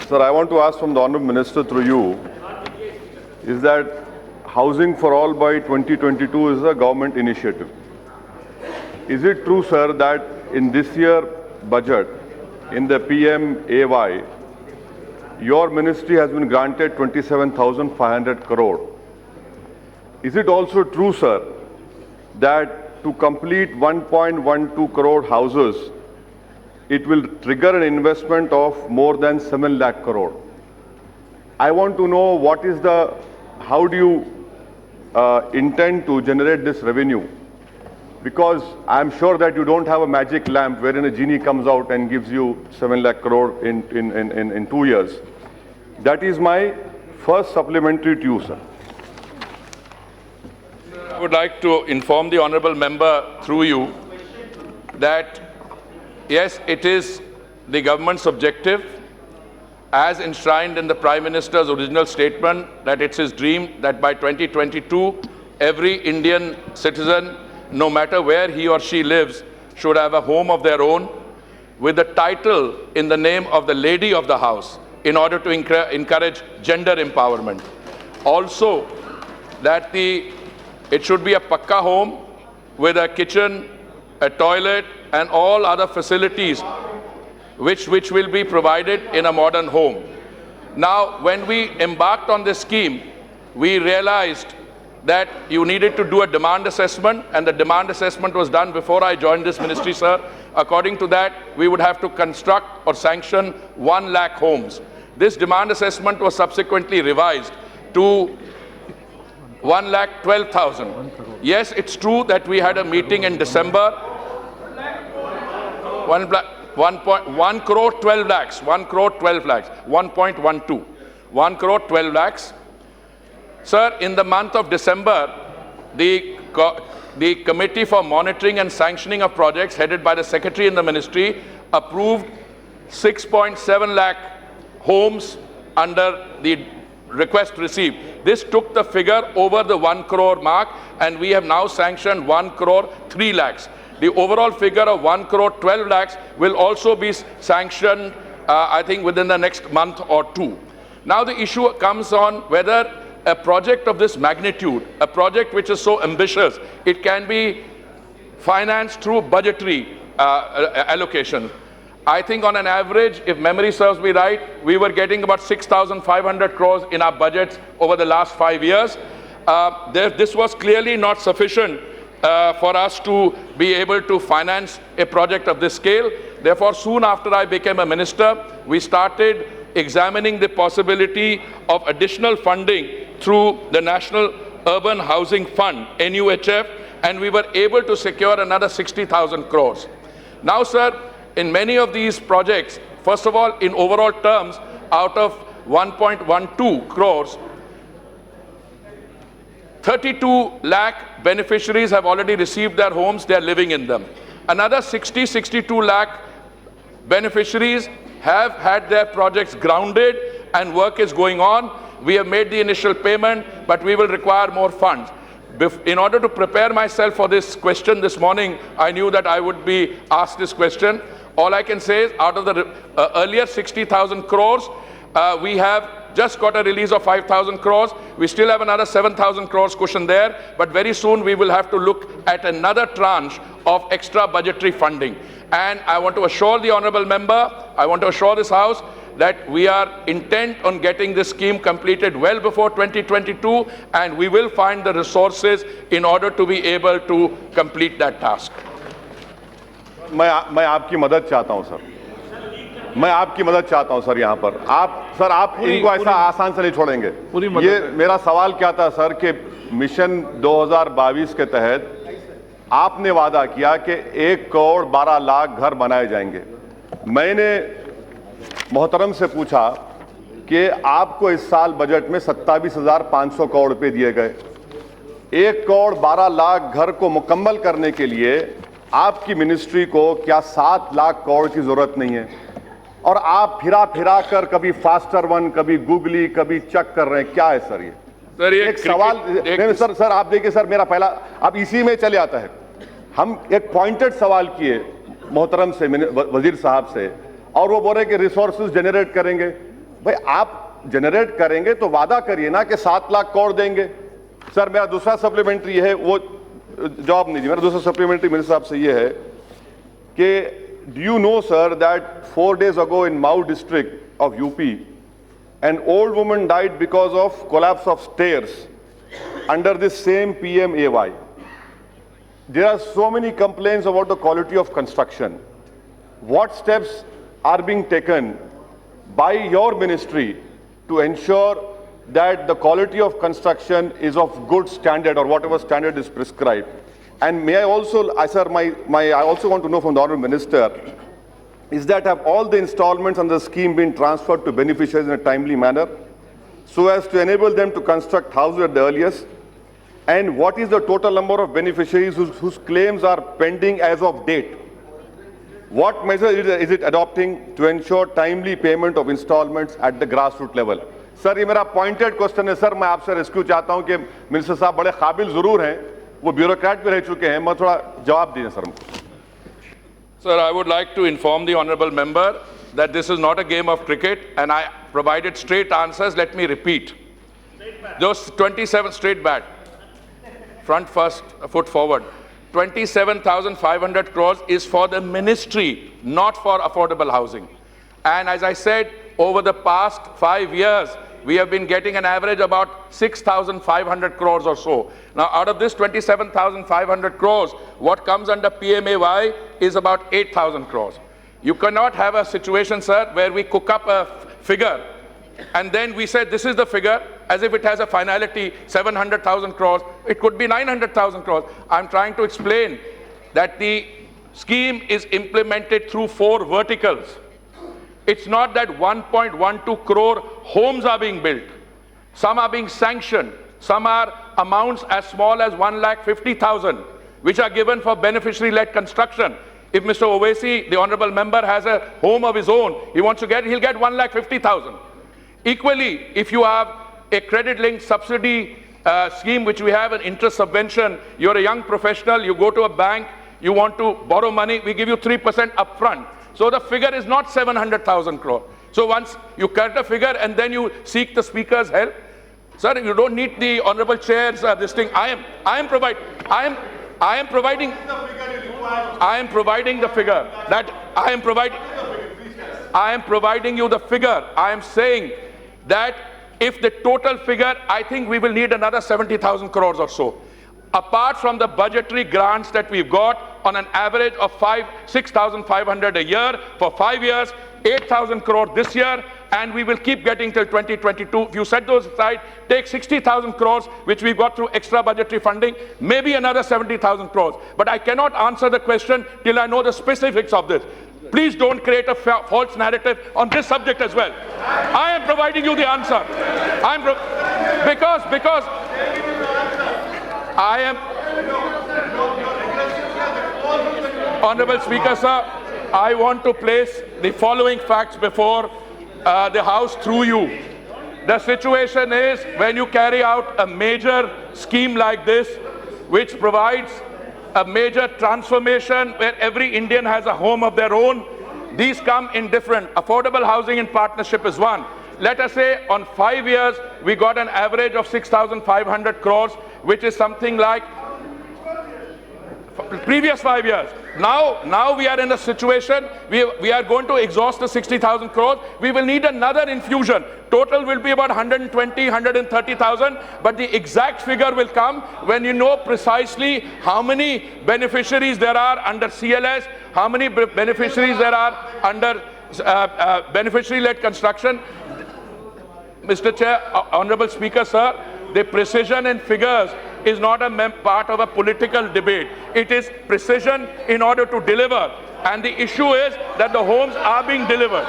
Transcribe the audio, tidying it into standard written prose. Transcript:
Sir, I want to ask from the Honourable Minister through you, is that Housing for All by 2022 is a government initiative. Is it true, sir, that in this year budget, in the PMAY, your ministry has been granted 27,500 crore? Is it also true, sir, that to complete 1.12 crore houses, it will trigger an investment of more than 7 lakh crore? I want to know how do you intend to generate this revenue? Because I'm sure that you don't have a magic lamp wherein a genie comes out and gives you 7 lakh crore in 2 years. That is my first supplementary to you, sir. I would like to inform the honourable member through you that yes, it is the government's objective, as enshrined in the Prime Minister's original statement, that it's his dream that by 2022, every Indian citizen, no matter where he or she lives, should have a home of their own with a title in the name of the lady of the house in order to encourage gender empowerment. Also, that it should be a pakka home with a kitchen, a toilet, and all other facilities which will be provided in a modern home. Now, when we embarked on this scheme, we realized that you needed to do a demand assessment, and the demand assessment was done before I joined this ministry, sir. According to that, we would have to construct or sanction 1 lakh homes. This demand assessment was subsequently revised to 1,12,000. Yes, it's true that we had a meeting in December. 1 crore 12 lakhs, 1 crore 12 lakhs, 1.12, 1 crore 12 lakhs. Sir, in the month of December, the Committee for Monitoring and Sanctioning of Projects, headed by the Secretary in the Ministry, approved 6.7 lakh homes under the request received. This took the figure over the 1 crore mark, and we have now sanctioned 1 crore 3 lakhs. The overall figure of 1 crore 12 lakhs will also be sanctioned, I think, within the next month or two. Now the issue comes on whether a project of this magnitude, a project which is so ambitious, it can be financed through budgetary allocation. I think on an average, if memory serves me right, we were getting about 6,500 crores in our budgets over the last 5 years. This was clearly not sufficient for us to be able to finance a project of this scale. Therefore, soon after I became a minister, we started examining the possibility of additional funding through the National Urban Housing Fund, NUHF, and we were able to secure another 60,000 crores. Now, sir, in many of these projects, first of all, in overall terms, out of 1.12 crores, 32 lakh beneficiaries have already received their homes, they are living in them. Another 62 lakh beneficiaries have had their projects grounded and work is going on. We have made the initial payment, but we will require more funds. In order to prepare myself for this question this morning, I knew that I would be asked this question. All I can say is, out of the earlier 60,000 crores, we have just got a release of 5,000 crores. We still have another 7,000 crores cushion there, but very soon we will have to look at another tranche of extra budgetary funding. And I want to assure the honourable member, I want to assure this House that we are intent on getting this scheme completed well before 2022, and we will find the resources in order to be able to complete that task. मैं आपकी मदद चाहता हूं sir, मैं आपकी मदद चाहता हूं सर। यहां पर आप इनको ऐसा आसान से नहीं छोड़ेंगे। ये मेरा सवाल क्या था सर कि मिशन 2022 के तहत आपने वादा किया कि 1 करोड़ 12 लाख घर बनाए जाएंगे। मैंने मोहतरम से पूछा कि आपको इस साल बजट में 27,500 करोड़ रुपए दिए गए। 1 करोड़ 12 लाख घर को मुकम्मल करने के लिए आपकी मिनिस्ट्री को क्या 7 लाख करोड़ की जरूरत नहीं है? और आप फिरा कर कभी फास्टर वन, कभी गूगली, कभी चक कर रहे हैं, क्या है सर? ये एक सवाल सर आप देखिए सर, मेरा पहला, अब इसी में चले आता है। हम एक पॉइंटेड सवाल किए मोहतरम से, वजीर साहब से, और वो बोल रहे कि रिसोर्सेज जनरेट करेंगे। भाई आप जनरेट करेंगे तो वादा करिए ना कि 7 लाख करोड़ देंगे। सर मेरा दूसरा सप्लीमेंट्री है, वो जवाब नहीं दी। मेरा दूसरा सप्लीमेंट्री मेरे हिसाब से ये है कि do you know sir that 4 days ago in Mau district of UP, an old woman died because of collapse of stairs under this same PMAY. There are so many complaints about the quality of construction. What steps are being taken by your ministry to ensure that the quality of construction is of good standard or whatever standard is prescribed? And may I also, sir, I also want to know from the Honourable Minister, is that have all the installments under the scheme been transferred to beneficiaries in a timely manner so as to enable them to construct houses at the earliest? And what is the total number of beneficiaries whose claims are pending as of date? What measures is it adopting to ensure timely payment of installments at the grassroots level? Sir ये मेरा pointed question है sir, मैं आपसे rescue चाहता हूं कि minister साहब बड़े काबिल जरूर हैं, वो ब्यूरोक्रेट भी रह चुके हैं, मैं थोड़ा जवाब दीजिए सर हमको। Sir, I would like to inform the honorable member that this is not a game of cricket and I provided straight answers. Let me repeat. Those 27 straight bat, front first, foot forward. 27,500 crores is for the ministry, not for affordable housing. And as I said, over the past 5 years, we have been getting an average about 6,500 crores or so. Now, out of this 27,500 crores, what comes under PMAY is about 8,000 crores. You cannot have a situation, sir, where we cook up a figure and then we say this is the figure as if it has a finality, 700,000 crores. It could be 900,000 crores. I'm trying to explain that the scheme is implemented through 4 verticals. It's not that 1.12 crore homes are being built. Some are being sanctioned. Some are amounts as small as 1,50,000, which are given for beneficiary-led construction. If Mr. Owaisi, the honorable member, has a home of his own, he wants to get, he'll get 1,50,000. Equally, if you have a credit-linked subsidy scheme, which we have an interest subvention, you're a young professional, you go to a bank, you want to borrow money, we give you 3% upfront. So the figure is not 700,000 crore. So once you cut a figure and then you seek the speaker's help, sir, you don't need the honorable chair's this thing. I am providing the figure that I am providing you the figure. I am saying that if the total figure, I think we will need another 70,000 crores or so. Apart from the budgetary grants that we've got on an average of 6,500 a year for 5 years, 8,000 crore this year, and we will keep getting till 2022. If you set those aside, take 60,000 crores, which we got through extra budgetary funding, maybe another 70,000 crores. But I cannot answer the question till I know the specifics of this. Please don't create a false narrative on this subject as well. I am providing you the answer. Because I am... Honorable Speaker, sir, I want to place the following facts before the House through you. The situation is when you carry out a major scheme like this, which provides a major transformation where every Indian has a home of their own, these come in different. Affordable housing in partnership is one. Let us say on 5 years, we got an average of 6,500 crores, which is something like previous 5 years. Now we are in a situation, we are going to exhaust the 60,000 crores. We will need another infusion. Total will be about 120, 130,000. But the exact figure will come when you know precisely how many beneficiaries there are under CLS, how many beneficiaries there are under beneficiary-led construction. Mr. Chair, Honorable Speaker, sir, the precision in figures is not a part of a political debate. It is precision in order to deliver. And the issue is that the homes are being delivered.